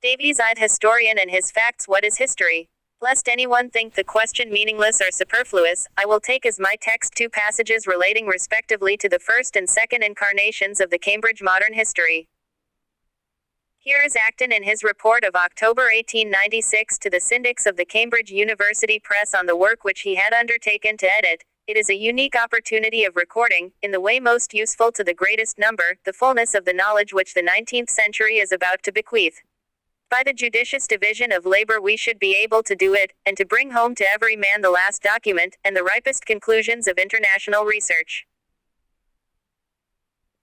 Davies-eyed historian and his facts. What is history? Lest anyone think the question meaningless or superfluous, I will take as my text two passages relating respectively to the first and second incarnations of the Cambridge modern history. Here is Acton in his report of October 1896 to the syndics of the Cambridge University Press on the work which he had undertaken to edit. It is a unique opportunity of recording, in the way most useful to the greatest number, the fullness of the knowledge which the 19th century is about to bequeath. By the judicious division of labor we should be able to do it, and to bring home to every man the last document, and the ripest conclusions of international research.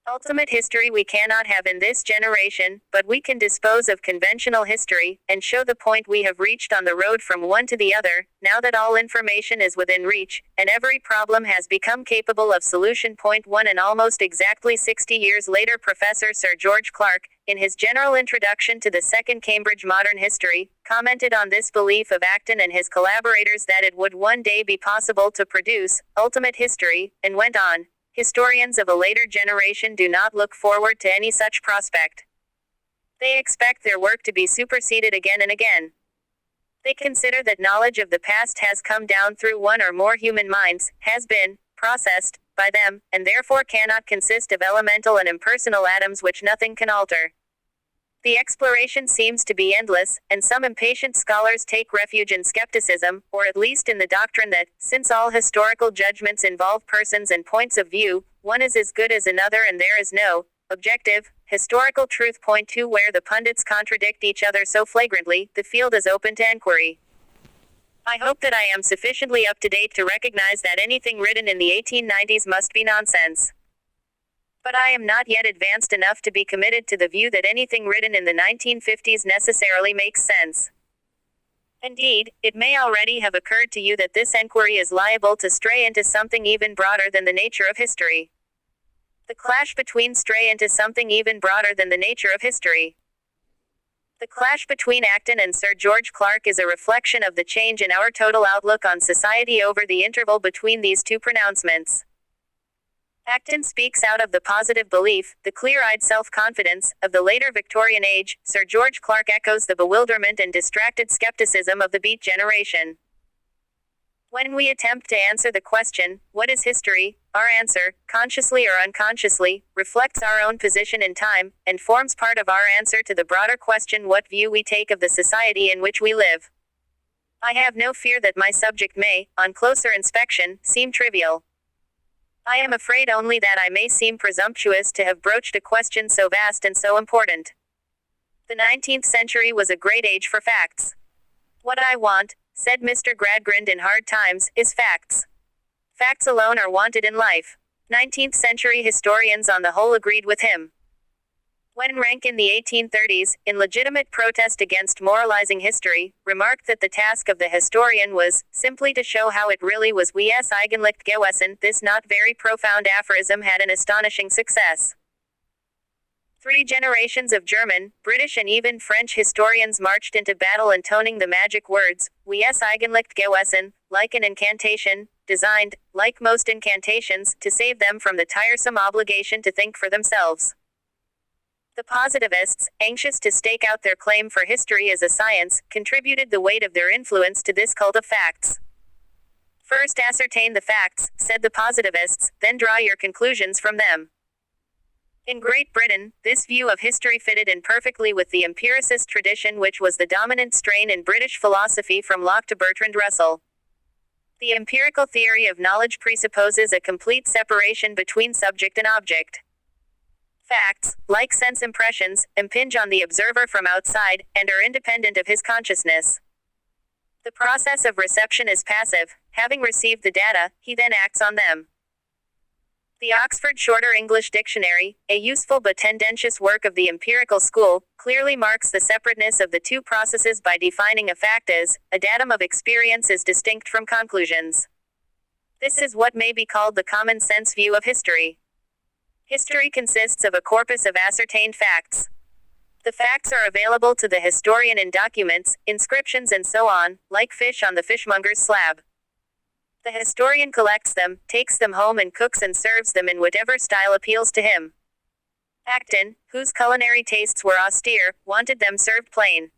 Ultimate history we cannot have in this generation, but we can dispose of conventional history, and show the point we have reached on the road from one to the other, now that all information is within reach, and every problem has become capable of solution. Point 1. And almost exactly 60 years later, Professor Sir George Clark, in his general introduction to the second Cambridge modern history, commented on this belief of Acton and his collaborators that it would one day be possible to produce ultimate history, and went on, historians of a later generation do not look forward to any such prospect. They expect their work to be superseded again and again. They consider that knowledge of the past has come down through one or more human minds, has been processed by them, and therefore cannot consist of elemental and impersonal atoms which nothing can alter. The exploration seems to be endless, and some impatient scholars take refuge in skepticism, or at least in the doctrine that, since all historical judgments involve persons and points of view, one is as good as another and there is no objective historical truth. Point 2. Where the pundits contradict each other so flagrantly, the field is open to enquiry. I hope that I am sufficiently up to date to recognize that anything written in the 1890s must be nonsense. But I am not yet advanced enough to be committed to the view that anything written in the 1950s necessarily makes sense. Indeed, it may already have occurred to you that this enquiry is liable to stray into something even broader than the nature of history. The clash between stray into something even broader than the nature of history. The clash between Acton and Sir George Clark is a reflection of the change in our total outlook on society over the interval between these two pronouncements. Acton speaks out of the positive belief, the clear-eyed self-confidence, of the later Victorian age. Sir George Clark echoes the bewilderment and distracted skepticism of the Beat generation. When we attempt to answer the question, what is history, our answer, consciously or unconsciously, reflects our own position in time, and forms part of our answer to the broader question what view we take of the society in which we live. I have no fear that my subject may, on closer inspection, seem trivial. I am afraid only that I may seem presumptuous to have broached a question so vast and so important. The 19th century was a great age for facts. What I want, said Mr. Gradgrind in Hard Times, is facts. Facts alone are wanted in life. 19th century historians on the whole agreed with him. When Rank in the 1830s, in legitimate protest against moralizing history, remarked that the task of the historian was, simply to show how it really was, wie es eigentlich gewesen, this not very profound aphorism had an astonishing success. 3 generations of German, British and even French historians marched into battle intoning the magic words, wie es eigentlich gewesen, like an incantation, designed, like most incantations, to save them from the tiresome obligation to think for themselves. The positivists, anxious to stake out their claim for history as a science, contributed the weight of their influence to this cult of facts. First ascertain the facts, said the positivists, then draw your conclusions from them. In Great Britain, this view of history fitted in perfectly with the empiricist tradition which was the dominant strain in British philosophy from Locke to Bertrand Russell. The empirical theory of knowledge presupposes a complete separation between subject and object. Facts, like sense impressions, impinge on the observer from outside, and are independent of his consciousness. The process of reception is passive. Having received the data, he then acts on them. The Oxford Shorter English Dictionary, a useful but tendentious work of the empirical school, clearly marks the separateness of the two processes by defining a fact as, a datum of experience is distinct from conclusions. This is what may be called the common sense view of history. History consists of a corpus of ascertained facts. The facts are available to the historian in documents, inscriptions and so on, like fish on the fishmonger's slab. The historian collects them, takes them home and cooks and serves them in whatever style appeals to him. Acton, whose culinary tastes were austere, wanted them served plain.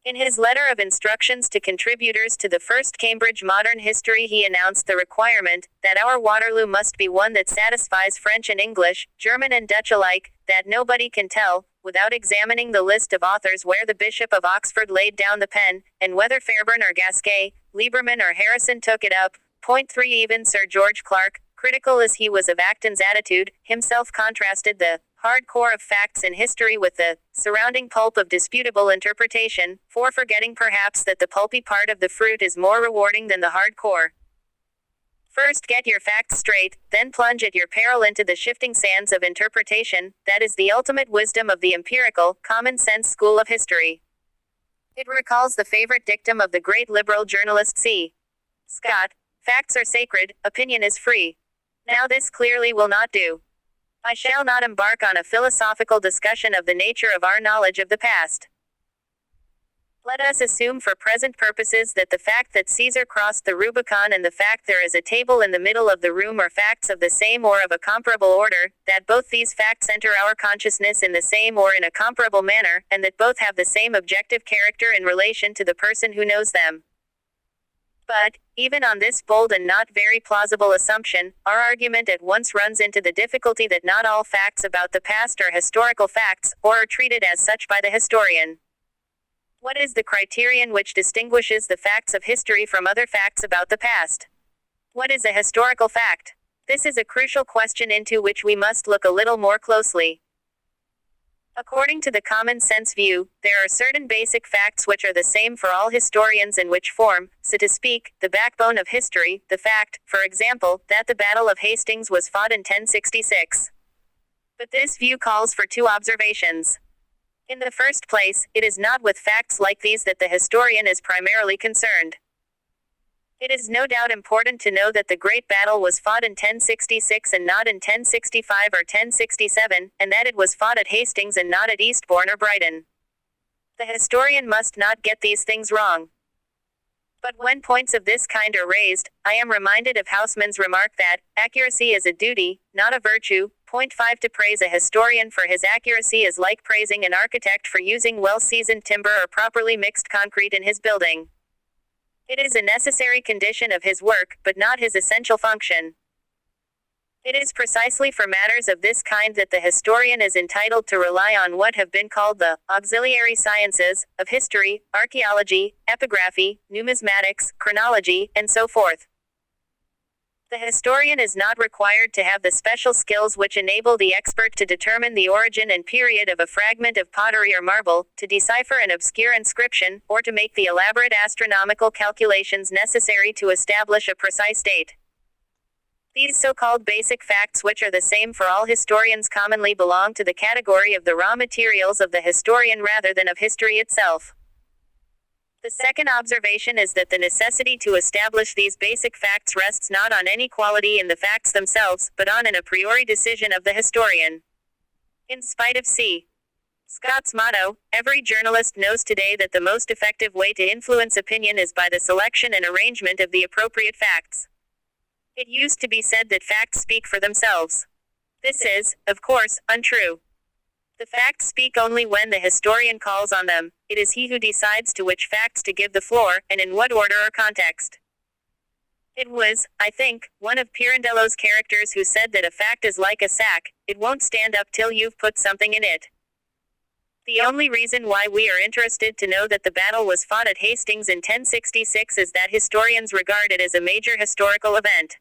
In his letter of instructions to contributors to the first Cambridge Modern History, he announced the requirement that our Waterloo must be one that satisfies French and English, German and Dutch alike, that nobody can tell, without examining the list of authors, where the Bishop of Oxford laid down the pen, and whether Fairbairn or Gasquet, Lieberman or Harrison took it up. Point 3. Even Sir George Clark, critical as he was of Acton's attitude, himself contrasted the hard core of facts in history with the surrounding pulp of disputable interpretation, for forgetting perhaps that the pulpy part of the fruit is more rewarding than the hard core. First get your facts straight, then plunge at your peril into the shifting sands of interpretation. That is the ultimate wisdom of the empirical, common-sense school of history. It recalls the favorite dictum of the great liberal journalist C. Scott: facts are sacred, opinion is free. Now this clearly will not do. I shall not embark on a philosophical discussion of the nature of our knowledge of the past. Let us assume for present purposes that the fact that Caesar crossed the Rubicon and the fact there is a table in the middle of the room are facts of the same or of a comparable order, that both these facts enter our consciousness in the same or in a comparable manner, and that both have the same objective character in relation to the person who knows them. But, even on this bold and not very plausible assumption, our argument at once runs into the difficulty that not all facts about the past are historical facts, or are treated as such by the historian. What is the criterion which distinguishes the facts of history from other facts about the past? What is a historical fact? This is a crucial question into which we must look a little more closely. According to the common sense view, there are certain basic facts which are the same for all historians and which form, so to speak, the backbone of history. The fact, for example, that the Battle of Hastings was fought in 1066. But this view calls for two observations. In the first place, it is not with facts like these that the historian is primarily concerned. It is no doubt important to know that the great battle was fought in 1066 and not in 1065 or 1067, and that it was fought at Hastings and not at Eastbourne or Brighton. The historian must not get these things wrong. But when points of this kind are raised, I am reminded of Haussmann's remark that accuracy is a duty, not a virtue. Point 5. To praise a historian for his accuracy is like praising an architect for using well-seasoned timber or properly mixed concrete in his building. It is a necessary condition of his work, but not his essential function. It is precisely for matters of this kind that the historian is entitled to rely on what have been called the auxiliary sciences of history, archaeology, epigraphy, numismatics, chronology, and so forth. The historian is not required to have the special skills which enable the expert to determine the origin and period of a fragment of pottery or marble, to decipher an obscure inscription, or to make the elaborate astronomical calculations necessary to establish a precise date. These so-called basic facts, which are the same for all historians, commonly belong to the category of the raw materials of the historian rather than of history itself. The second observation is that the necessity to establish these basic facts rests not on any quality in the facts themselves, but on an a priori decision of the historian. In spite of C. Scott's motto, every journalist knows today that the most effective way to influence opinion is by the selection and arrangement of the appropriate facts. It used to be said that facts speak for themselves. This is, of course, untrue. The facts speak only when the historian calls on them. It is he who decides to which facts to give the floor, and in what order or context. It was, I think, one of Pirandello's characters who said that a fact is like a sack, it won't stand up till you've put something in it. The only reason why we are interested to know that the battle was fought at Hastings in 1066 is that historians regard it as a major historical event.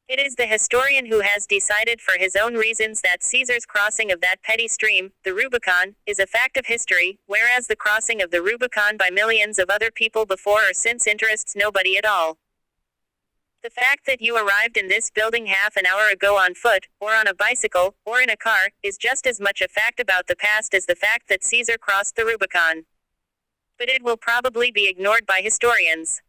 It is the historian who has decided for his own reasons that Caesar's crossing of that petty stream, the Rubicon, is a fact of history, whereas the crossing of the Rubicon by millions of other people before or since interests nobody at all. The fact that you arrived in this building half an hour ago on foot, or on a bicycle, or in a car, is just as much a fact about the past as the fact that Caesar crossed the Rubicon. But it will probably be ignored by historians.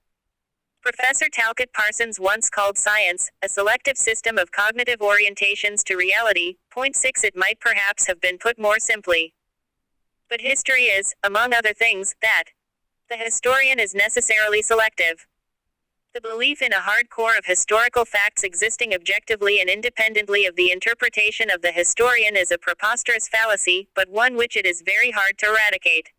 Professor Talcott Parsons once called science a selective system of cognitive orientations to reality. Point 6. It might perhaps have been put more simply. But history is, among other things, that the historian is necessarily selective. The belief in a hard core of historical facts existing objectively and independently of the interpretation of the historian is a preposterous fallacy, but one which it is very hard to eradicate.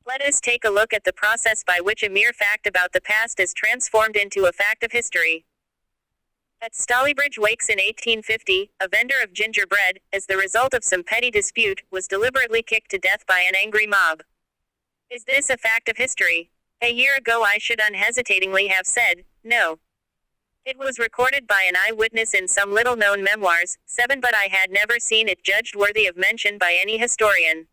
Let us take a look at the process by which a mere fact about the past is transformed into a fact of history. At Stalybridge Wakes in 1850, a vendor of gingerbread, as the result of some petty dispute, was deliberately kicked to death by an angry mob. Is this a fact of history? A year ago I should unhesitatingly have said, no. It was recorded by an eyewitness in some little-known memoirs, 7, but I had never seen it judged worthy of mention by any historian.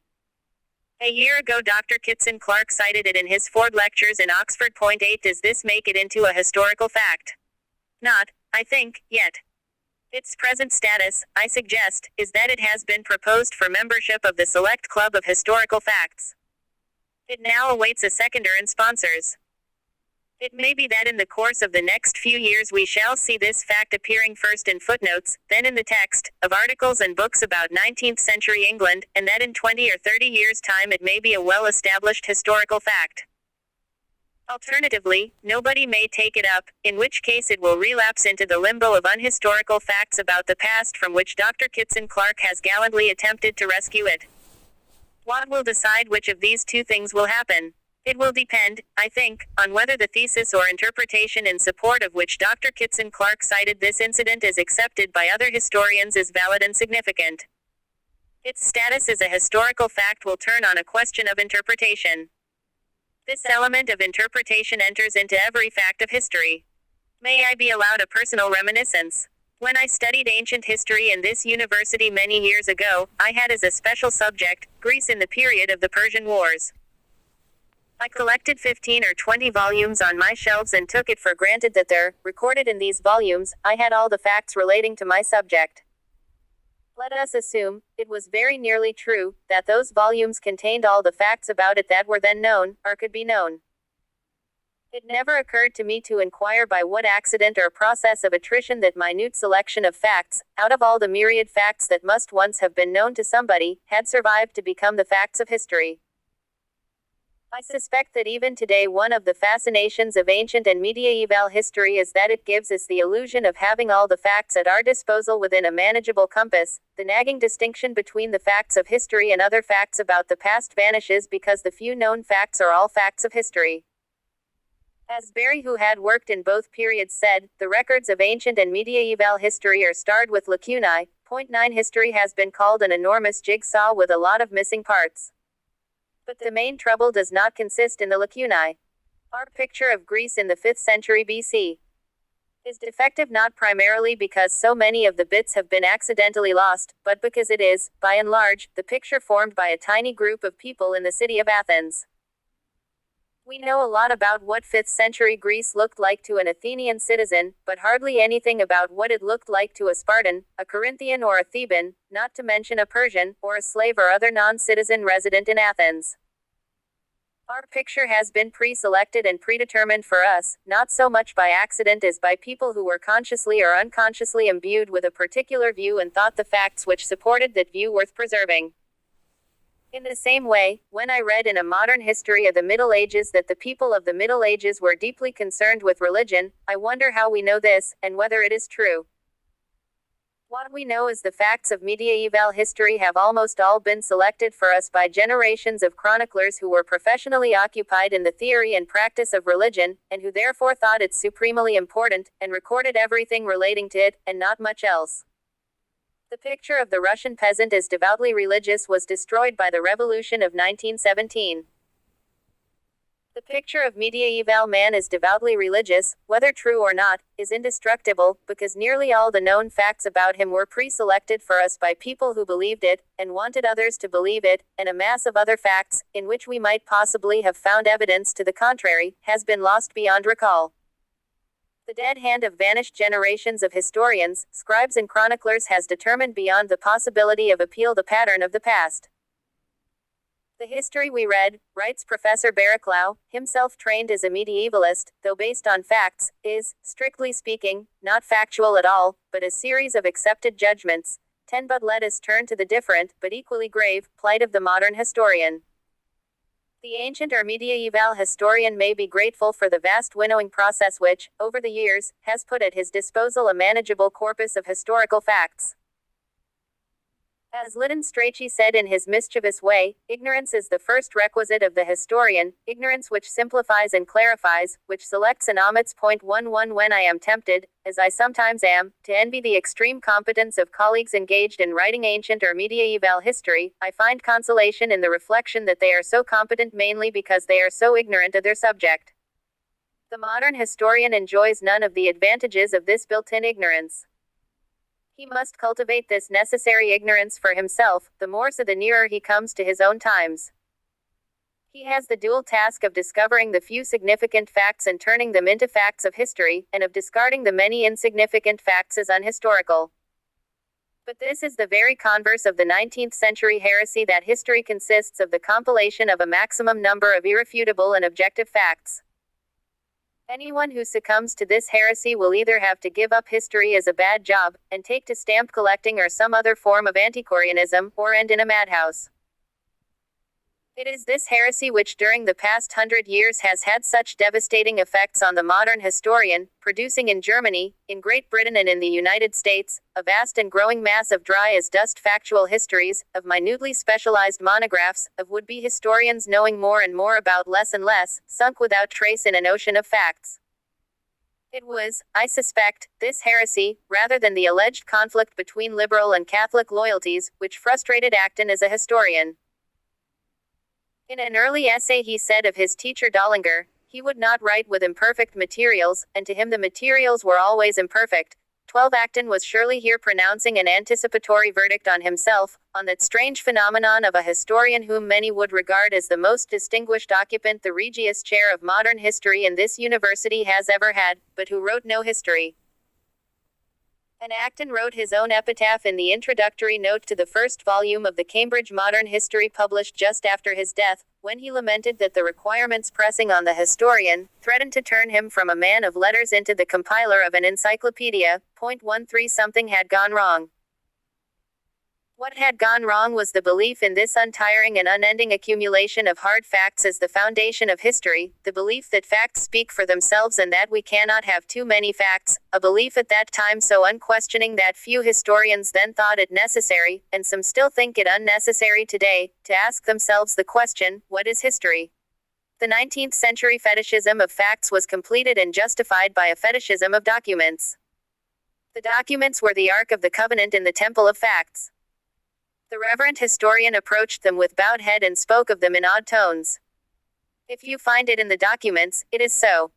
A year ago Dr. Kitson Clark cited it in his Ford lectures in Oxford. 8 Does this make it into a historical fact? Not, I think, yet. Its present status, I suggest, is that it has been proposed for membership of the Select Club of Historical Facts. It now awaits a seconder and sponsors. It may be that in the course of the next few years we shall see this fact appearing first in footnotes, then in the text, of articles and books about 19th century England, and that in 20 or 30 years' time it may be a well-established historical fact. Alternatively, nobody may take it up, in which case it will relapse into the limbo of unhistorical facts about the past from which Dr. Kitson Clark has gallantly attempted to rescue it. What will decide which of these two things will happen? It will depend, I think, on whether the thesis or interpretation in support of which Dr. Kitson Clark cited this incident is accepted by other historians as valid and significant. Its status as a historical fact will turn on a question of interpretation. This element of interpretation enters into every fact of history. May I be allowed a personal reminiscence? When I studied ancient history in this university many years ago, I had as a special subject, Greece in the period of the Persian Wars. I collected 15 or 20 volumes on my shelves and took it for granted that there, recorded in these volumes, I had all the facts relating to my subject. Let us assume, it was very nearly true, that those volumes contained all the facts about it that were then known, or could be known. It never occurred to me to inquire by what accident or process of attrition that minute selection of facts, out of all the myriad facts that must once have been known to somebody, had survived to become the facts of history. I suspect that even today one of the fascinations of ancient and medieval history is that it gives us the illusion of having all the facts at our disposal within a manageable compass. The nagging distinction between the facts of history and other facts about the past vanishes because the few known facts are all facts of history. As Barry, who had worked in both periods, said, the records of ancient and medieval history are starred with lacunae. 9 History has been called an enormous jigsaw with a lot of missing parts. But the main trouble does not consist in the lacunae. Our picture of Greece in the 5th century BC is defective not primarily because so many of the bits have been accidentally lost, but because it is, by and large, the picture formed by a tiny group of people in the city of Athens. We know a lot about what 5th century Greece looked like to an Athenian citizen, but hardly anything about what it looked like to a Spartan, a Corinthian or a Theban, not to mention a Persian, or a slave or other non-citizen resident in Athens. Our picture has been pre-selected and predetermined for us, not so much by accident as by people who were consciously or unconsciously imbued with a particular view and thought the facts which supported that view worth preserving. In the same way, when I read in a modern history of the Middle Ages that the people of the Middle Ages were deeply concerned with religion, I wonder how we know this, and whether it is true. What we know is the facts of medieval history have almost all been selected for us by generations of chroniclers who were professionally occupied in the theory and practice of religion, and who therefore thought it supremely important, and recorded everything relating to it, and not much else. The picture of the Russian peasant as devoutly religious was destroyed by the Revolution of 1917. The picture of medieval man as devoutly religious, whether true or not, is indestructible, because nearly all the known facts about him were pre-selected for us by people who believed it, and wanted others to believe it, and a mass of other facts, in which we might possibly have found evidence to the contrary, has been lost beyond recall. The dead hand of vanished generations of historians, scribes and chroniclers has determined beyond the possibility of appeal the pattern of the past. The history we read, writes Professor Barraclough, himself trained as a medievalist, though based on facts, is, strictly speaking, not factual at all, but a series of accepted judgments. But let us turn to the different, but equally grave, plight of the modern historian. The ancient or medieval historian may be grateful for the vast winnowing process which, over the years, has put at his disposal a manageable corpus of historical facts. As Lytton Strachey said in his mischievous way, ignorance is the first requisite of the historian, ignorance which simplifies and clarifies, which selects and omits. 11 When I am tempted, as I sometimes am, to envy the extreme competence of colleagues engaged in writing ancient or medieval history, I find consolation in the reflection that they are so competent mainly because they are so ignorant of their subject. The modern historian enjoys none of the advantages of this built-in ignorance. He must cultivate this necessary ignorance for himself, the more so the nearer he comes to his own times. He has the dual task of discovering the few significant facts and turning them into facts of history, and of discarding the many insignificant facts as unhistorical. But this is the very converse of the 19th century heresy that history consists of the compilation of a maximum number of irrefutable and objective facts. Anyone who succumbs to this heresy will either have to give up history as a bad job, and take to stamp collecting or some other form of antiquarianism, or end in a madhouse. It is this heresy which during the past 100 years has had such devastating effects on the modern historian, producing in Germany, in Great Britain and in the United States, a vast and growing mass of dry-as-dust factual histories, of minutely specialized monographs, of would-be historians knowing more and more about less and less, sunk without trace in an ocean of facts. It was, I suspect, this heresy, rather than the alleged conflict between liberal and Catholic loyalties, which frustrated Acton as a historian. In an early essay he said of his teacher Dollinger, he would not write with imperfect materials, and to him the materials were always imperfect. 12 Acton was surely here pronouncing an anticipatory verdict on himself, on that strange phenomenon of a historian whom many would regard as the most distinguished occupant the Regius chair of modern history in this university has ever had, but who wrote no history. And Acton wrote his own epitaph in the introductory note to the first volume of the Cambridge Modern History published just after his death, when he lamented that the requirements pressing on the historian threatened to turn him from a man of letters into the compiler of an encyclopedia. 13 Something had gone wrong. What had gone wrong was the belief in this untiring and unending accumulation of hard facts as the foundation of history, the belief that facts speak for themselves and that we cannot have too many facts, a belief at that time so unquestioning that few historians then thought it necessary, and some still think it unnecessary today, to ask themselves the question, what is history? The 19th century fetishism of facts was completed and justified by a fetishism of documents. The documents were the Ark of the Covenant in the Temple of Facts. The reverent historian approached them with bowed head and spoke of them in odd tones. If you find it in the documents, it is so.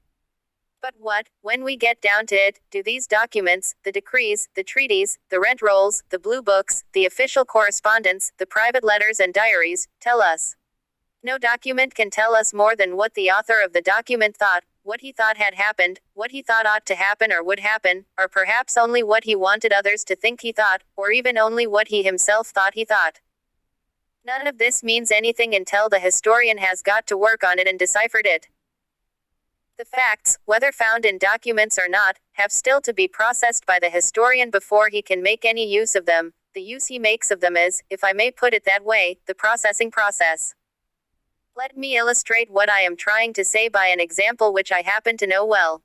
But what, when we get down to it, do these documents, the decrees, the treaties, the rent rolls, the blue books, the official correspondence, the private letters and diaries, tell us? No document can tell us more than what the author of the document thought, what he thought had happened, what he thought ought to happen or would happen, or perhaps only what he wanted others to think he thought, or even only what he himself thought he thought. None of this means anything until the historian has got to work on it and deciphered it. The facts, whether found in documents or not, have still to be processed by the historian before he can make any use of them. The use he makes of them is, if I may put it that way, the processing process. Let me illustrate what I am trying to say by an example which I happen to know well.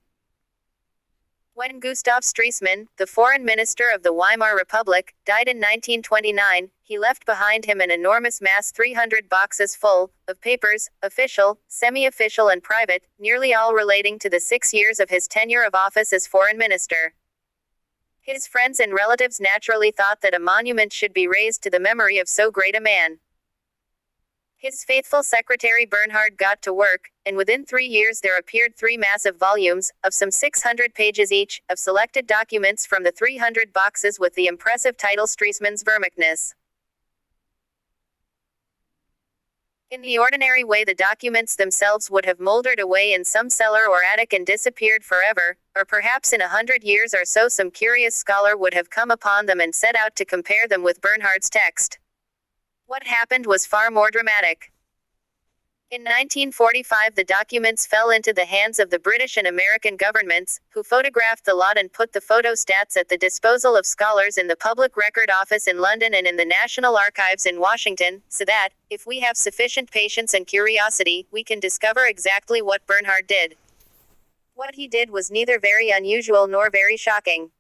When Gustav Stresemann, the foreign minister of the Weimar Republic, died in 1929, he left behind him an enormous mass 300 boxes full, of papers, official, semi-official and private, nearly all relating to the 6 years of his tenure of office as foreign minister. His friends and relatives naturally thought that a monument should be raised to the memory of so great a man. His faithful secretary Bernhard got to work, and within 3 years there appeared 3 massive volumes, of some 600 pages each, of selected documents from the 300 boxes with the impressive title Stresemann's Vermächtnis. In the ordinary way the documents themselves would have mouldered away in some cellar or attic and disappeared forever, or perhaps in 100 years or so some curious scholar would have come upon them and set out to compare them with Bernhard's text. What happened was far more dramatic. In 1945, the documents fell into the hands of the British and American governments, who photographed the lot and put the photostats at the disposal of scholars in the Public Record Office in London and in the National Archives in Washington, so that, if we have sufficient patience and curiosity, we can discover exactly what Bernhard did. What he did was neither very unusual nor very shocking.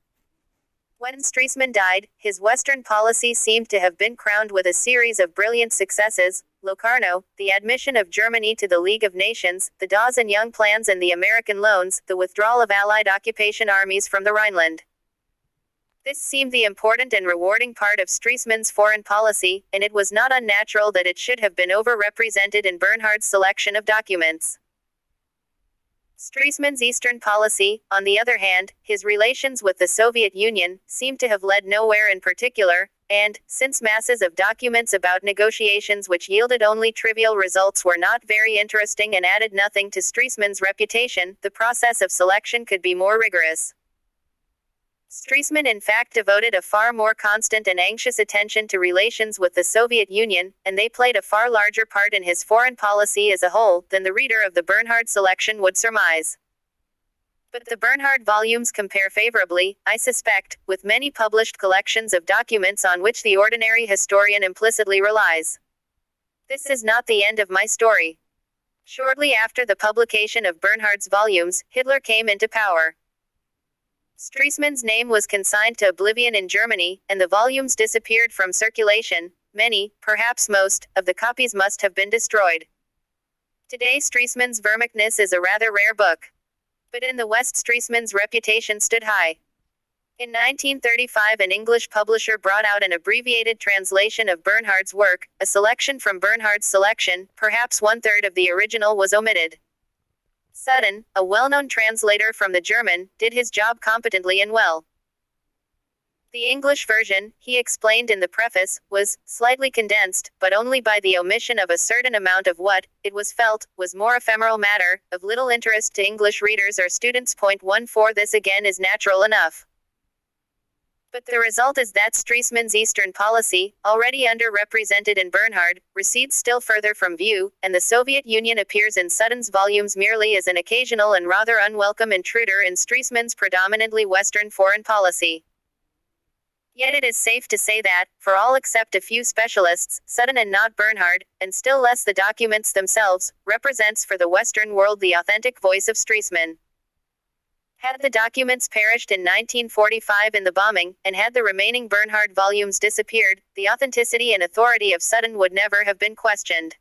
When Stresemann died, his Western policy seemed to have been crowned with a series of brilliant successes: Locarno, the admission of Germany to the League of Nations, the Dawes and Young plans and the American loans, the withdrawal of Allied occupation armies from the Rhineland. This seemed the important and rewarding part of Stresemann's foreign policy, and it was not unnatural that it should have been overrepresented in Bernhard's selection of documents. Stresemann's Eastern policy, on the other hand, his relations with the Soviet Union, seemed to have led nowhere in particular, and, since masses of documents about negotiations which yielded only trivial results were not very interesting and added nothing to Stresemann's reputation, the process of selection could be more rigorous. Stresemann in fact devoted a far more constant and anxious attention to relations with the Soviet Union, and they played a far larger part in his foreign policy as a whole than the reader of the Bernhard selection would surmise. But the Bernhard volumes compare favorably, I suspect, with many published collections of documents on which the ordinary historian implicitly relies. This is not the end of my story. Shortly after the publication of Bernhard's volumes, Hitler came into power. Stresemann's name was consigned to oblivion in Germany, and the volumes disappeared from circulation. Many, perhaps most, of the copies must have been destroyed. Today Stresemann's Vermächtnis is a rather rare book. But in the West Stresemann's reputation stood high. In 1935 an English publisher brought out an abbreviated translation of Bernhard's work, a selection from Bernhard's selection, perhaps 1/3 of the original was omitted. Sutton, a well-known translator from the German, did his job competently and well. The English version, he explained in the preface, was slightly condensed, but only by the omission of a certain amount of what, it was felt, was more ephemeral matter, of little interest to English readers or students. 14 This again is natural enough. But the result is that Stresemann's Eastern policy, already underrepresented in Bernhard, recedes still further from view, and the Soviet Union appears in Sutton's volumes merely as an occasional and rather unwelcome intruder in Stresemann's predominantly Western foreign policy. Yet it is safe to say that, for all except a few specialists, Sutton and not Bernhard, and still less the documents themselves, represents for the Western world the authentic voice of Stresemann. Had the documents perished in 1945 in the bombing, and had the remaining Bernhard volumes disappeared, the authenticity and authority of Sutton would never have been questioned.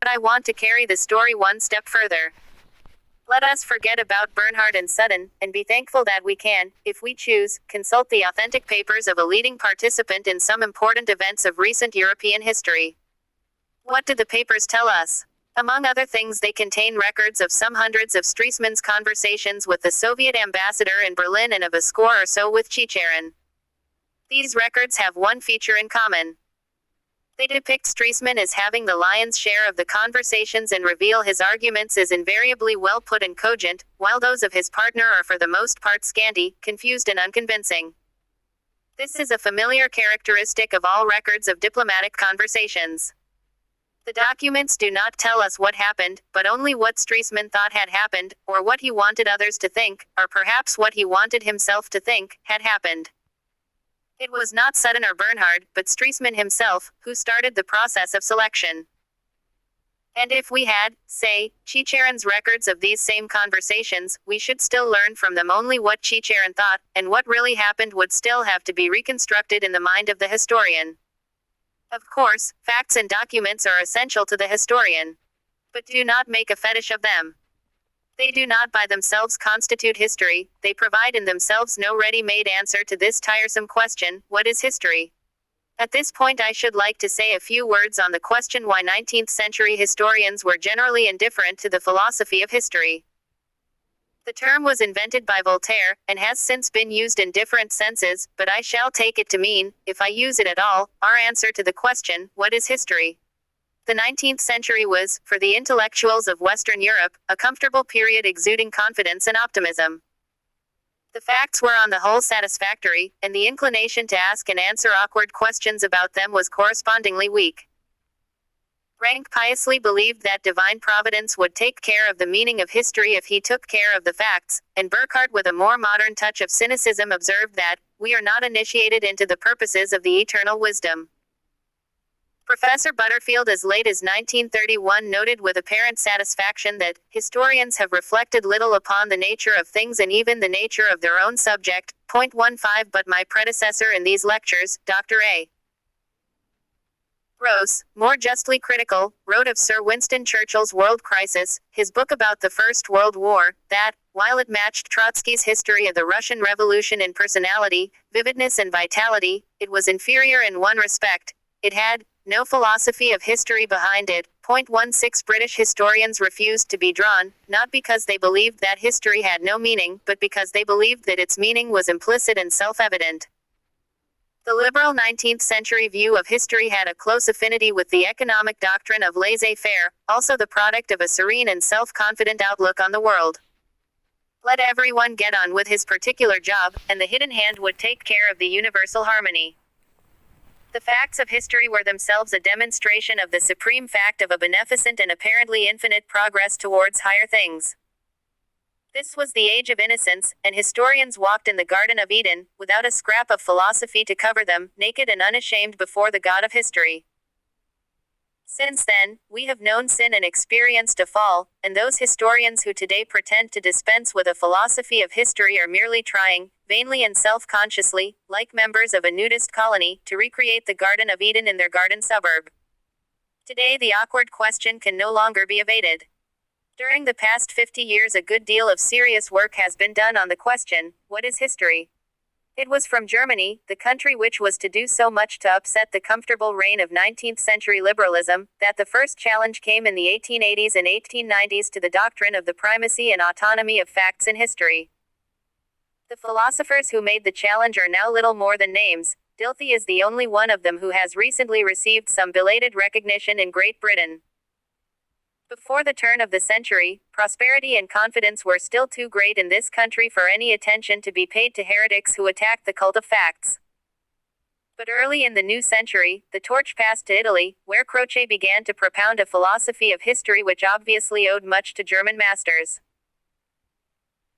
But I want to carry the story one step further. Let us forget about Bernhard and Sutton, and be thankful that we can, if we choose, consult the authentic papers of a leading participant in some important events of recent European history. What do the papers tell us? Among other things, they contain records of some hundreds of Stresemann's conversations with the Soviet ambassador in Berlin and of a score or so with Ch-1. These records have one feature in common. They depict Stresemann as having the lion's share of the conversations and reveal his arguments as invariably well put and cogent, while those of his partner are for the most part scanty, confused and unconvincing. This is a familiar characteristic of all records of diplomatic conversations. The documents do not tell us what happened, but only what Stresemann thought had happened, or what he wanted others to think, or perhaps what he wanted himself to think, had happened. It was not Sutton or Bernhard, but Stresemann himself, who started the process of selection. And if we had, say, Ch-1's records of these same conversations, we should still learn from them only what Ch-1 thought, and what really happened would still have to be reconstructed in the mind of the historian. Of course, facts and documents are essential to the historian. But do not make a fetish of them. They do not by themselves constitute history, they provide in themselves no ready-made answer to this tiresome question: what is history? At this point, I should like to say a few words on the question why 19th century historians were generally indifferent to the philosophy of history. The term was invented by Voltaire, and has since been used in different senses, but I shall take it to mean, if I use it at all, our answer to the question, what is history? The 19th century was, for the intellectuals of Western Europe, a comfortable period exuding confidence and optimism. The facts were on the whole satisfactory, and the inclination to ask and answer awkward questions about them was correspondingly weak. Rank piously believed that divine providence would take care of the meaning of history if he took care of the facts, and Burckhardt, with a more modern touch of cynicism, observed that, we are not initiated into the purposes of the eternal wisdom. Professor Butterfield, as late as 1931, noted with apparent satisfaction that historians have reflected little upon the nature of things and even the nature of their own subject. 15. But my predecessor in these lectures, Dr. A. Rose, more justly critical, wrote of Sir Winston Churchill's World Crisis, his book about the First World War, that, while it matched Trotsky's History of the Russian Revolution in personality, vividness and vitality, it was inferior in one respect: it had no philosophy of history behind it. 16. British historians refused to be drawn, not because they believed that history had no meaning, but because they believed that its meaning was implicit and self-evident. The liberal 19th century view of history had a close affinity with the economic doctrine of laissez-faire, also the product of a serene and self-confident outlook on the world. Let everyone get on with his particular job, and the hidden hand would take care of the universal harmony. The facts of history were themselves a demonstration of the supreme fact of a beneficent and apparently infinite progress towards higher things. This was the age of innocence, and historians walked in the Garden of Eden, without a scrap of philosophy to cover them, naked and unashamed before the God of history. Since then, we have known sin and experienced a fall, and those historians who today pretend to dispense with a philosophy of history are merely trying, vainly and self-consciously, like members of a nudist colony, to recreate the Garden of Eden in their garden suburb. Today the awkward question can no longer be evaded. During the past 50 years a good deal of serious work has been done on the question, what is history? It was from Germany, the country which was to do so much to upset the comfortable reign of 19th century liberalism, that the first challenge came in the 1880s and 1890s to the doctrine of the primacy and autonomy of facts in history. The philosophers who made the challenge are now little more than names. Dilthey is the only one of them who has recently received some belated recognition in Great Britain. Before the turn of the century, prosperity and confidence were still too great in this country for any attention to be paid to heretics who attacked the cult of facts. But early in the new century, the torch passed to Italy, where Croce began to propound a philosophy of history which obviously owed much to German masters.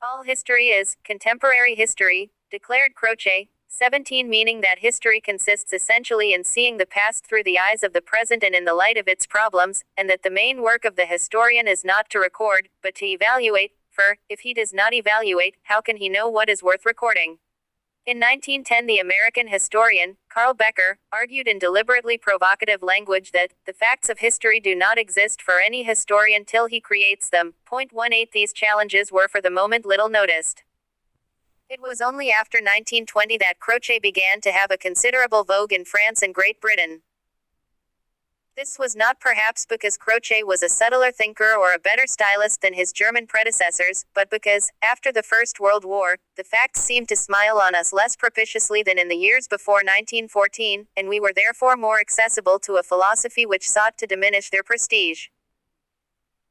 All history is contemporary history, declared Croce. 17. Meaning that history consists essentially in seeing the past through the eyes of the present and in the light of its problems, and that the main work of the historian is not to record, but to evaluate, for, if he does not evaluate, how can he know what is worth recording? In 1910 the American historian, Carl Becker, argued in deliberately provocative language that, the facts of history do not exist for any historian till he creates them. 18. These challenges were for the moment little noticed. It was only after 1920 that Croce began to have a considerable vogue in France and Great Britain. This was not perhaps because Croce was a subtler thinker or a better stylist than his German predecessors, but because, after the First World War, the facts seemed to smile on us less propitiously than in the years before 1914, and we were therefore more accessible to a philosophy which sought to diminish their prestige.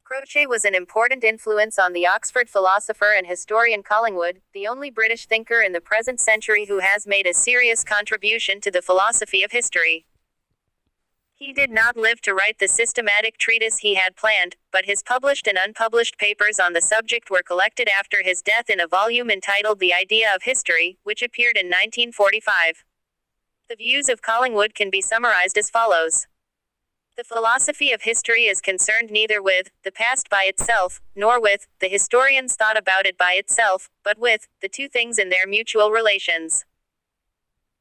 Croce was an important influence on the Oxford philosopher and historian Collingwood, the only British thinker in the present century who has made a serious contribution to the philosophy of history. He did not live to write the systematic treatise he had planned, but his published and unpublished papers on the subject were collected after his death in a volume entitled The Idea of History, which appeared in 1945. The views of Collingwood can be summarized as follows. The philosophy of history is concerned neither with the past by itself, nor with the historian's thought about it by itself, but with the two things in their mutual relations.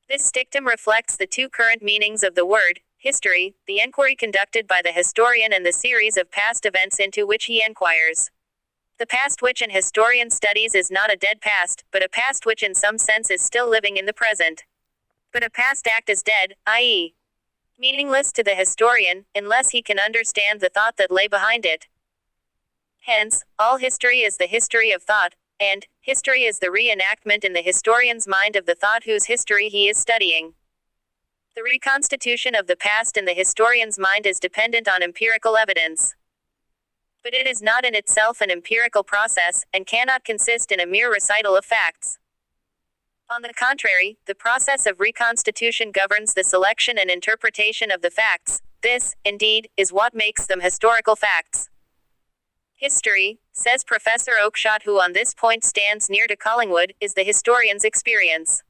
This dictum reflects the two current meanings of the word history, the enquiry conducted by the historian and the series of past events into which he enquires. The past which an historian studies is not a dead past, but a past which in some sense is still living in the present. But a past act is dead, i.e., meaningless to the historian, unless he can understand the thought that lay behind it. Hence, all history is the history of thought, and history is the reenactment in the historian's mind of the thought whose history he is studying. The reconstitution of the past in the historian's mind is dependent on empirical evidence. But it is not in itself an empirical process, and cannot consist in a mere recital of facts. On the contrary, the process of reconstitution governs the selection and interpretation of the facts. This, indeed, is what makes them historical facts. History, says Professor Oakeshott, who on this point stands near to Collingwood, is the historian's experience.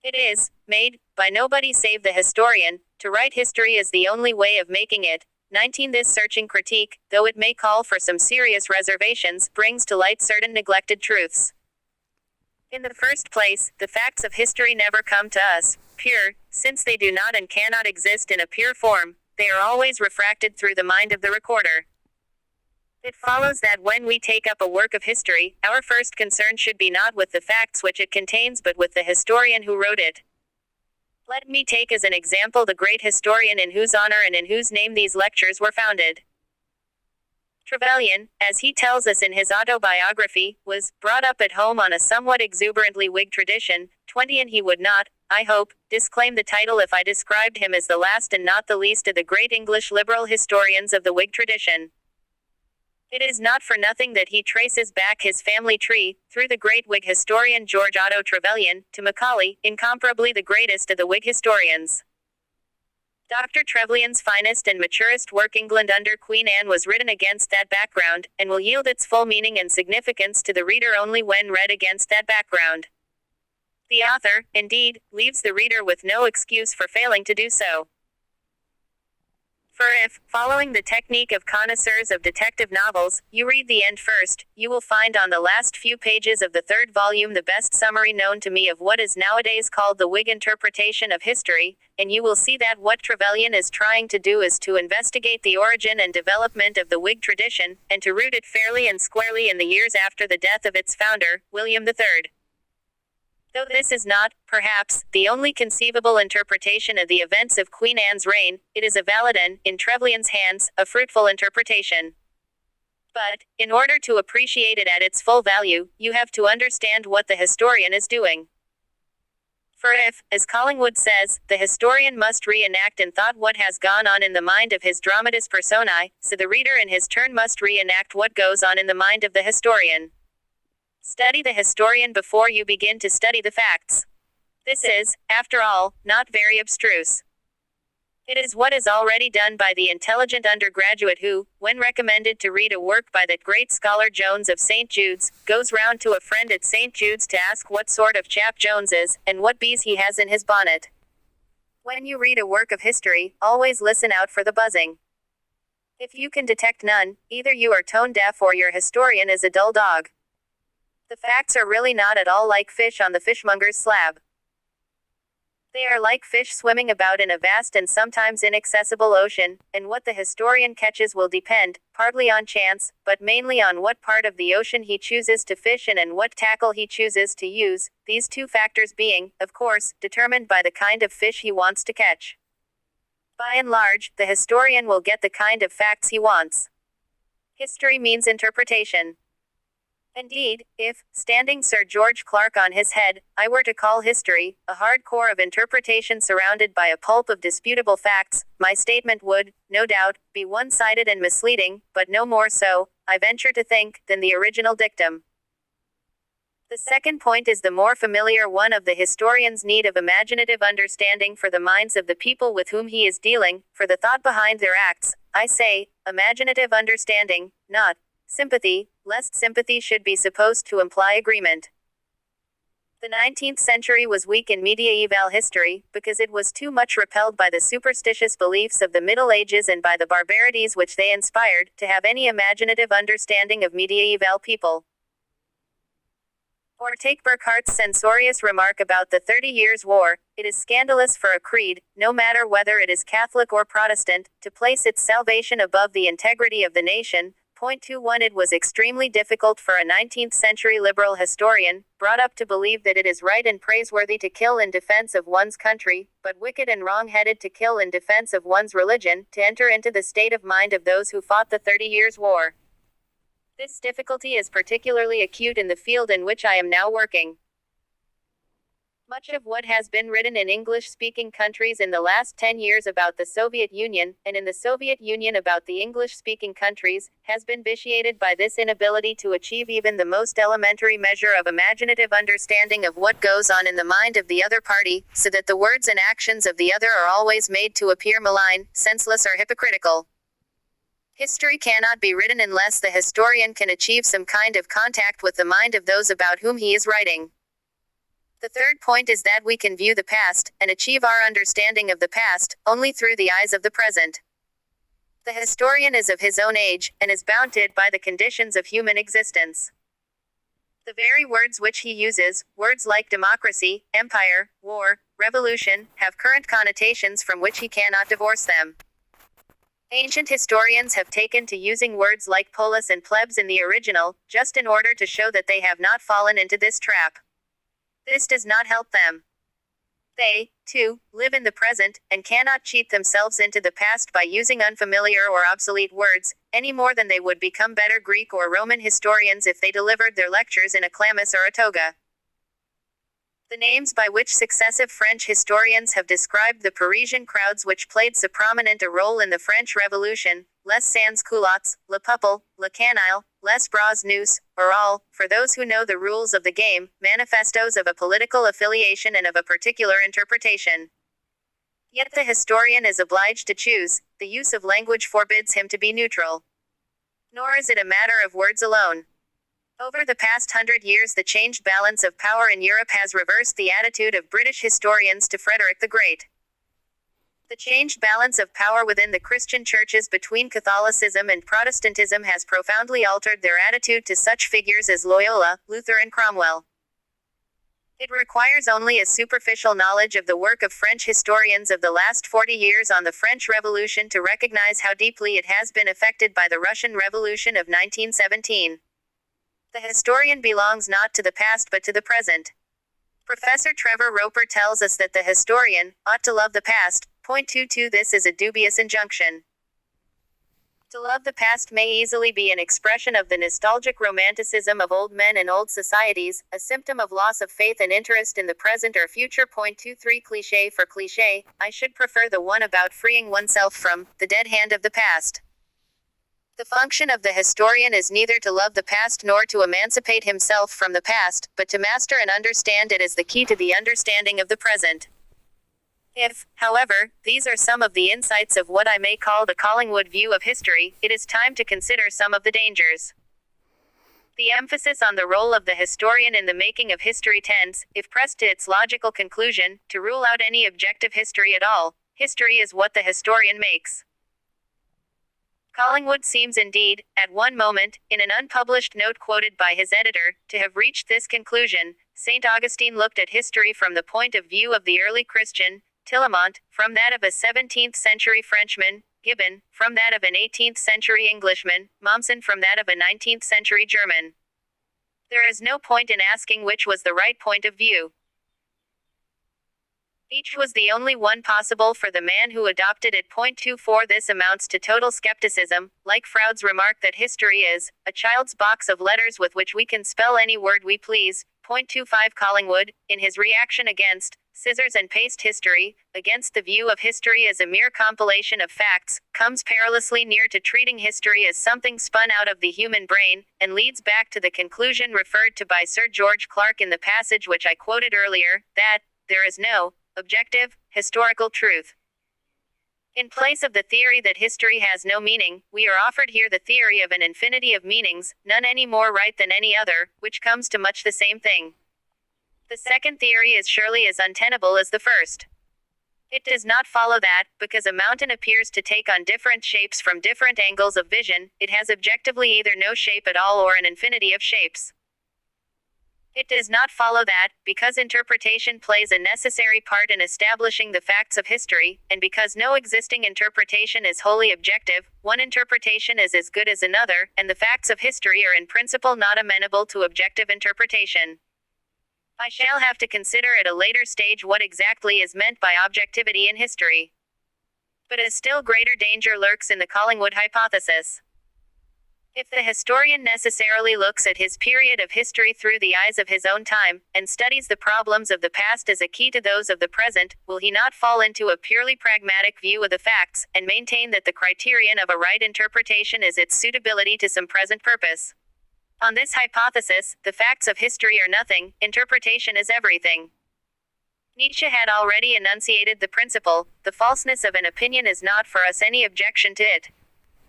It is made by nobody save the historian. To write history is the only way of making it. 19 This searching critique, though it may call for some serious reservations, brings to light certain neglected truths. In the first place, the facts of history never come to us pure, since they do not and cannot exist in a pure form. They are always refracted through the mind of the recorder. It follows that when we take up a work of history, our first concern should be not with the facts which it contains but with the historian who wrote it. Let me take as an example the great historian in whose honor and in whose name these lectures were founded. Trevelyan, as he tells us in his autobiography, was brought up at home on a somewhat exuberantly Whig tradition, 20, and he would not, I hope, disclaim the title if I described him as the last and not the least of the great English liberal historians of the Whig tradition. It is not for nothing that he traces back his family tree, through the great Whig historian George Otto Trevelyan, to Macaulay, incomparably the greatest of the Whig historians. Dr. Trevelyan's finest and maturest work, England under Queen Anne, was written against that background, and will yield its full meaning and significance to the reader only when read against that background. The author, indeed, leaves the reader with no excuse for failing to do so. For if, following the technique of connoisseurs of detective novels, you read the end first, you will find on the last few pages of the third volume the best summary known to me of what is nowadays called the Whig interpretation of history, and you will see that what Trevelyan is trying to do is to investigate the origin and development of the Whig tradition, and to root it fairly and squarely in the years after the death of its founder, William III. Though this is not, perhaps, the only conceivable interpretation of the events of Queen Anne's reign, it is a valid and, in Trevelyan's hands, a fruitful interpretation. But, in order to appreciate it at its full value, you have to understand what the historian is doing. For if, as Collingwood says, the historian must reenact in thought what has gone on in the mind of his dramatis personae, so the reader in his turn must reenact what goes on in the mind of the historian. Study the historian before you begin to study the facts. This is, after all, not very abstruse. It is what is already done by the intelligent undergraduate who, when recommended to read a work by that great scholar Jones of St. Jude's, goes round to a friend at St. Jude's to ask what sort of chap Jones is, and what bees he has in his bonnet. When you read a work of history, always listen out for the buzzing. If you can detect none, either you are tone deaf or your historian is a dull dog. The facts are really not at all like fish on the fishmonger's slab. They are like fish swimming about in a vast and sometimes inaccessible ocean, and what the historian catches will depend, partly on chance, but mainly on what part of the ocean he chooses to fish in and what tackle he chooses to use, these two factors being, of course, determined by the kind of fish he wants to catch. By and large, the historian will get the kind of facts he wants. History means interpretation. Indeed, if, standing Sir George Clark on his head, I were to call history a hard core of interpretation surrounded by a pulp of disputable facts, my statement would, no doubt, be one-sided and misleading, but no more so, I venture to think, than the original dictum. The second point is the more familiar one of the historian's need of imaginative understanding for the minds of the people with whom he is dealing, for the thought behind their acts, I say, imaginative understanding, not sympathy, lest sympathy should be supposed to imply agreement. The 19th century was weak in mediaeval history, because it was too much repelled by the superstitious beliefs of the Middle Ages and by the barbarities which they inspired, to have any imaginative understanding of mediaeval people. Or take Burckhardt's censorious remark about the 30 Years' War, it is scandalous for a creed, no matter whether it is Catholic or Protestant, to place its salvation above the integrity of the nation, Point 21. It was extremely difficult for a 19th-century liberal historian, brought up to believe that it is right and praiseworthy to kill in defense of one's country, but wicked and wrong-headed to kill in defense of one's religion, to enter into the state of mind of those who fought the 30 Years' War. This difficulty is particularly acute in the field in which I am now working. Much of what has been written in English-speaking countries in the last 10 years about the Soviet Union, and in the Soviet Union about the English-speaking countries, has been vitiated by this inability to achieve even the most elementary measure of imaginative understanding of what goes on in the mind of the other party, so that the words and actions of the other are always made to appear malign, senseless or hypocritical. History cannot be written unless the historian can achieve some kind of contact with the mind of those about whom he is writing. The third point is that we can view the past, and achieve our understanding of the past, only through the eyes of the present. The historian is of his own age, and is bounded by the conditions of human existence. The very words which he uses, words like democracy, empire, war, revolution, have current connotations from which he cannot divorce them. Ancient historians have taken to using words like polis and plebs in the original, just in order to show that they have not fallen into this trap. This does not help them. They, too, live in the present, and cannot cheat themselves into the past by using unfamiliar or obsolete words, any more than they would become better Greek or Roman historians if they delivered their lectures in a chlamys or a toga. The names by which successive French historians have described the Parisian crowds which played so prominent a role in the French Revolution, les sans culottes, le peuple, le canaille, les bras nus, are all, for those who know the rules of the game, manifestos of a political affiliation and of a particular interpretation. Yet the historian is obliged to choose, the use of language forbids him to be neutral. Nor is it a matter of words alone. Over the past 100 years the changed balance of power in Europe has reversed the attitude of British historians to Frederick the Great. The changed balance of power within the Christian churches between Catholicism and Protestantism has profoundly altered their attitude to such figures as Loyola, Luther and Cromwell. It requires only a superficial knowledge of the work of French historians of the last 40 years on the French Revolution to recognize how deeply it has been affected by the Russian Revolution of 1917. The historian belongs not to the past but to the present. Professor Trevor Roper tells us that the historian ought to love the past. Point 22. This is a dubious injunction. To love the past may easily be an expression of the nostalgic romanticism of old men and old societies, a symptom of loss of faith and interest in the present or future. Point 23. Cliché for cliché, I should prefer the one about freeing oneself from the dead hand of the past. The function of the historian is neither to love the past nor to emancipate himself from the past, but to master and understand it as the key to the understanding of the present. If, however, these are some of the insights of what I may call the Collingwood view of history, it is time to consider some of the dangers. The emphasis on the role of the historian in the making of history tends, if pressed to its logical conclusion, to rule out any objective history at all. History is what the historian makes. Collingwood seems indeed, at one moment, in an unpublished note quoted by his editor, to have reached this conclusion. St. Augustine looked at history from the point of view of the early Christian, Tillemont, from that of a 17th-century Frenchman, Gibbon, from that of an 18th-century Englishman, Mommsen from that of a 19th-century German. There is no point in asking which was the right point of view. Each was the only one possible for the man who adopted it. Point 24. This amounts to total skepticism, like Froude's remark that history is a child's box of letters with which we can spell any word we please. Point 25. Collingwood, in his reaction against scissors and paste history, against the view of history as a mere compilation of facts, comes perilously near to treating history as something spun out of the human brain, and leads back to the conclusion referred to by Sir George Clark in the passage which I quoted earlier, that there is no objective, historical truth. In place of the theory that history has no meaning, we are offered here the theory of an infinity of meanings, none any more right than any other, which comes to much the same thing. The second theory is surely as untenable as the first. It does not follow that, because a mountain appears to take on different shapes from different angles of vision, it has objectively either no shape at all or an infinity of shapes. It does not follow that, because interpretation plays a necessary part in establishing the facts of history, and because no existing interpretation is wholly objective, one interpretation is as good as another, and the facts of history are in principle not amenable to objective interpretation. I shall have to consider at a later stage what exactly is meant by objectivity in history. But a still greater danger lurks in the Collingwood hypothesis. If the historian necessarily looks at his period of history through the eyes of his own time, and studies the problems of the past as a key to those of the present, will he not fall into a purely pragmatic view of the facts, and maintain that the criterion of a right interpretation is its suitability to some present purpose? On this hypothesis, the facts of history are nothing, interpretation is everything. Nietzsche had already enunciated the principle, the falseness of an opinion is not for us any objection to it.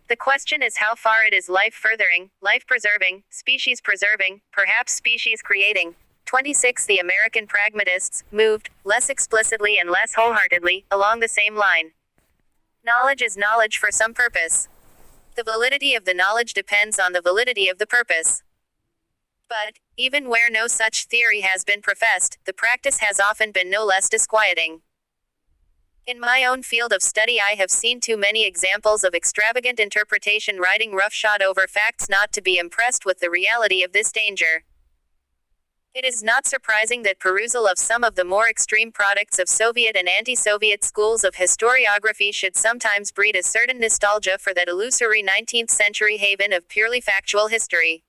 The question is how far it is life-furthering, life-preserving, species-preserving, perhaps species-creating. 26 The American pragmatists moved, less explicitly and less wholeheartedly, along the same line. Knowledge is knowledge for some purpose. The validity of the knowledge depends on the validity of the purpose. But, even where no such theory has been professed, the practice has often been no less disquieting. In my own field of study I have seen too many examples of extravagant interpretation riding roughshod over facts not to be impressed with the reality of this danger. It is not surprising that perusal of some of the more extreme products of Soviet and anti-Soviet schools of historiography should sometimes breed a certain nostalgia for that illusory 19th century haven of purely factual history.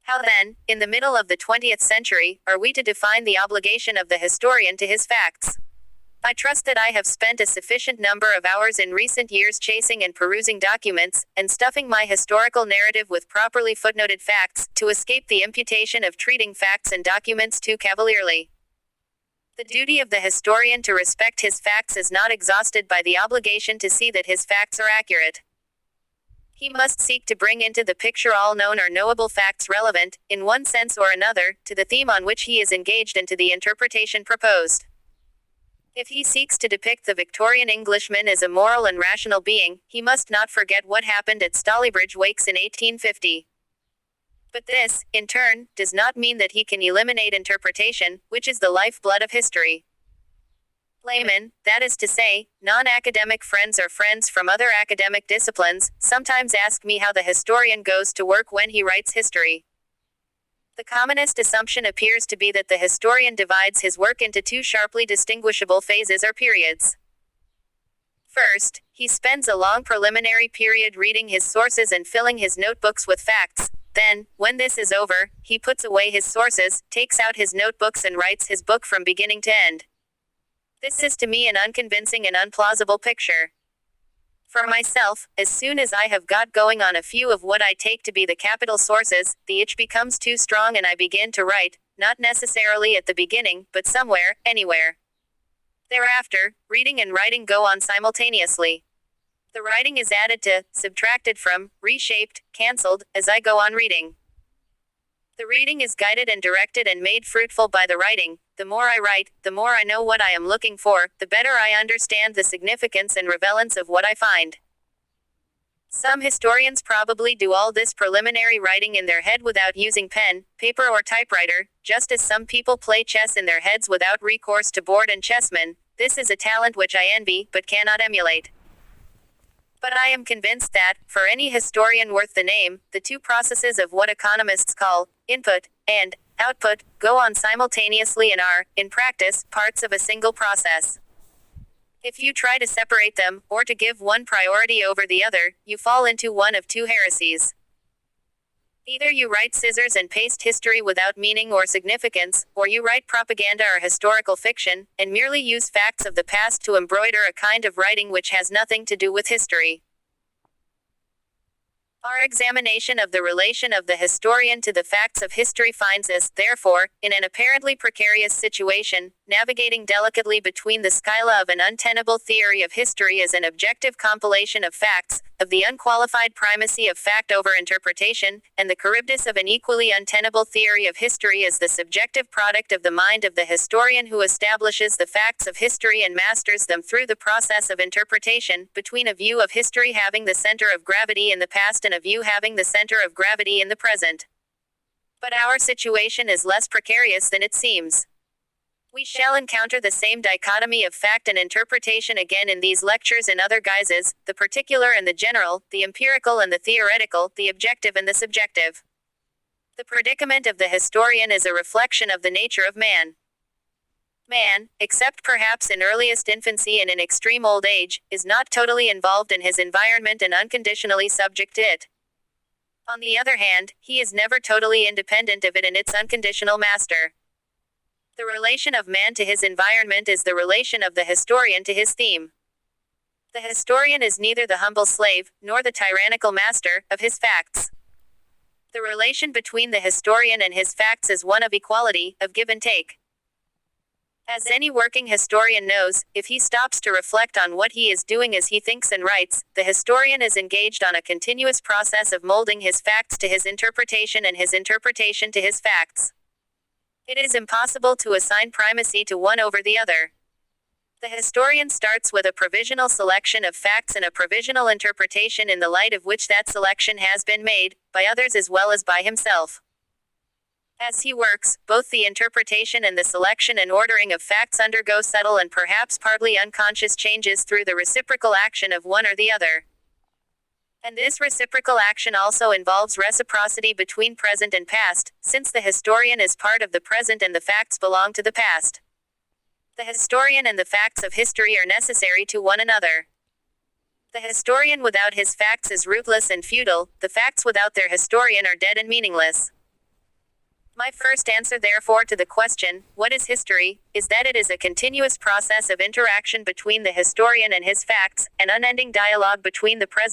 How then, in the middle of the 20th century, are we to define the obligation of the historian to his facts? I trust that I have spent a sufficient number of hours in recent years chasing and perusing documents, and stuffing my historical narrative with properly footnoted facts, to escape the imputation of treating facts and documents too cavalierly. The duty of the historian to respect his facts is not exhausted by the obligation to see that his facts are accurate. He must seek to bring into the picture all known or knowable facts relevant, in one sense or another, to the theme on which he is engaged and to the interpretation proposed. If he seeks to depict the Victorian Englishman as a moral and rational being, he must not forget what happened at Stalybridge Wakes in 1850. But this, in turn, does not mean that he can eliminate interpretation, which is the lifeblood of history. Laymen, that is to say, non-academic friends or friends from other academic disciplines, sometimes ask me how the historian goes to work when he writes history. The commonest assumption appears to be that the historian divides his work into two sharply distinguishable phases or periods. First, he spends a long preliminary period reading his sources and filling his notebooks with facts. Then, when this is over, he puts away his sources, takes out his notebooks and writes his book from beginning to end. This is to me an unconvincing and unplausible picture. For myself, as soon as I have got going on a few of what I take to be the capital sources, the itch becomes too strong and I begin to write, not necessarily at the beginning, but somewhere, anywhere. Thereafter, reading and writing go on simultaneously. The writing is added to, subtracted from, reshaped, cancelled, as I go on reading. The reading is guided and directed and made fruitful by the writing. The more I write, the more I know what I am looking for, the better I understand the significance and relevance of what I find. Some historians probably do all this preliminary writing in their head without using pen, paper or typewriter, just as some people play chess in their heads without recourse to board and chessmen. This is a talent which I envy, but cannot emulate. But I am convinced that, for any historian worth the name, the two processes of what economists call input and output go on simultaneously and are, in practice, parts of a single process. If you try to separate them, or to give one priority over the other, you fall into one of two heresies. Either you write scissors and paste history without meaning or significance, or you write propaganda or historical fiction, and merely use facts of the past to embroider a kind of writing which has nothing to do with history. Our examination of the relation of the historian to the facts of history finds us, therefore, in an apparently precarious situation, navigating delicately between the scylla of an untenable theory of history as an objective compilation of facts, of the unqualified primacy of fact over interpretation, and the Charybdis of an equally untenable theory of history as the subjective product of the mind of the historian who establishes the facts of history and masters them through the process of interpretation, between a view of history having the center of gravity in the past and a view having the center of gravity in the present. But our situation is less precarious than it seems. We shall encounter the same dichotomy of fact and interpretation again in these lectures in other guises, the particular and the general, the empirical and the theoretical, the objective and the subjective. The predicament of the historian is a reflection of the nature of man. Man, except perhaps in earliest infancy and in extreme old age, is not totally involved in his environment and unconditionally subject to it. On the other hand, he is never totally independent of it and its unconditional master. The relation of man to his environment is the relation of the historian to his theme. The historian is neither the humble slave, nor the tyrannical master, of his facts. The relation between the historian and his facts is one of equality, of give and take. As any working historian knows, if he stops to reflect on what he is doing as he thinks and writes, the historian is engaged on a continuous process of molding his facts to his interpretation and his interpretation to his facts. It is impossible to assign primacy to one over the other. The historian starts with a provisional selection of facts and a provisional interpretation in the light of which that selection has been made, by others as well as by himself. As he works, both the interpretation and the selection and ordering of facts undergo subtle and perhaps partly unconscious changes through the reciprocal action of one or the other. And this reciprocal action also involves reciprocity between present and past, since the historian is part of the present and the facts belong to the past. The historian and the facts of history are necessary to one another. The historian without his facts is rootless and futile, the facts without their historian are dead and meaningless. My first answer therefore to the question, what is history, is that it is a continuous process of interaction between the historian and his facts, an unending dialogue between the present